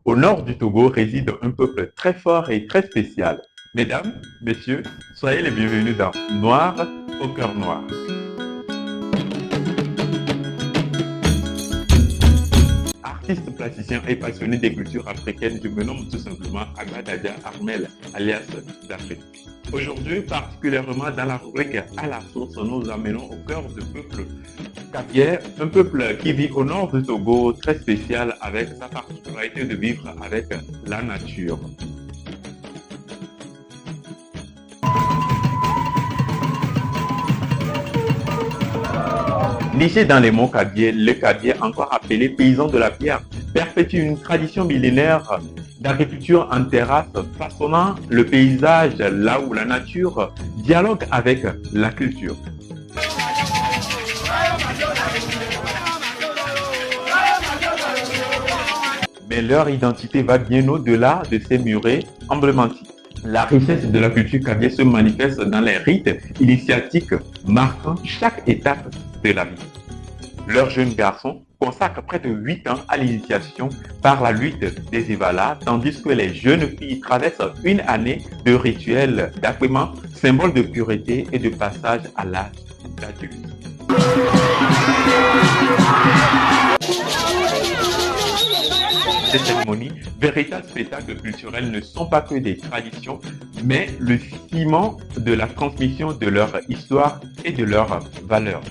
Au nord du Togo réside un peuple très fort et très spécial. Mesdames, messieurs, soyez les bienvenus dans Noir au cœur noir. Artiste plasticien et passionné des cultures africaines, je me nomme tout simplement Agbadadia Armel, alias Dafé. Aujourd'hui, particulièrement dans la rubrique à la source, nous amenons au cœur du peuple Kabier, un peuple qui vit au nord du Togo, très spécial avec sa particularité de vivre avec la nature. Niché dans les monts Kabier, le Kabier, encore appelé paysan de la pierre, perpétue une tradition millénaire d'agriculture en terrasse, façonnant le paysage là où la nature dialogue avec la culture. Mais leur identité va bien au-delà de ces murets emblématiques. La richesse de la culture kabier se manifeste dans les rites initiatiques marquant chaque étape de la vie. Leur jeune garçon consacre près de 8 ans à l'initiation par la lutte des Ivala, tandis que les jeunes filles traversent une année de rituels d'acquément, symbole de pureté et de passage à l'âge d'adulte. Ces cérémonies, véritables spectacles culturels, ne sont pas que des traditions, mais le ciment de la transmission de leur histoire et de leurs valeurs.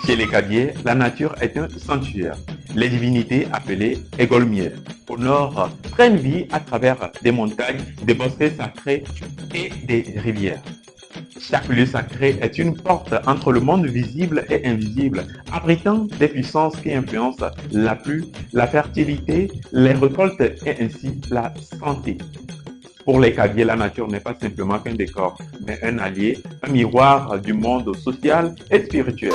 Chez les Kabiers, la nature est un sanctuaire. Les divinités, appelées Égolmières, au nord, prennent vie à travers des montagnes, des bosquets sacrés et des rivières. Chaque lieu sacré est une porte entre le monde visible et invisible, abritant des puissances qui influencent la pluie, la fertilité, les récoltes et ainsi la santé. Pour les Kabiers, la nature n'est pas simplement qu'un décor, mais un allié, un miroir du monde social et spirituel.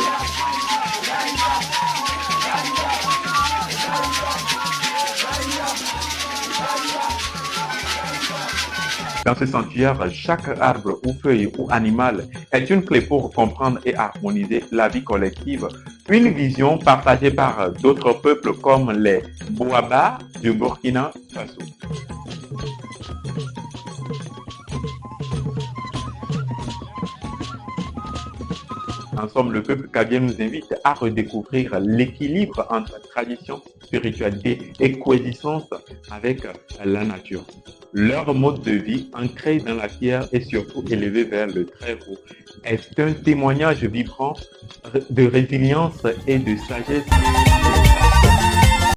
Dans ce sanctuaire, chaque arbre ou feuille ou animal est une clé pour comprendre et harmoniser la vie collective. Une vision partagée par d'autres peuples comme les Bouaba du Burkina Faso. En somme, le peuple kabien nous invite à redécouvrir l'équilibre entre tradition, spiritualité et coexistence avec la nature. Leur mode de vie, ancré dans la pierre et surtout élevé vers le très haut, est un témoignage vibrant de résilience et de sagesse.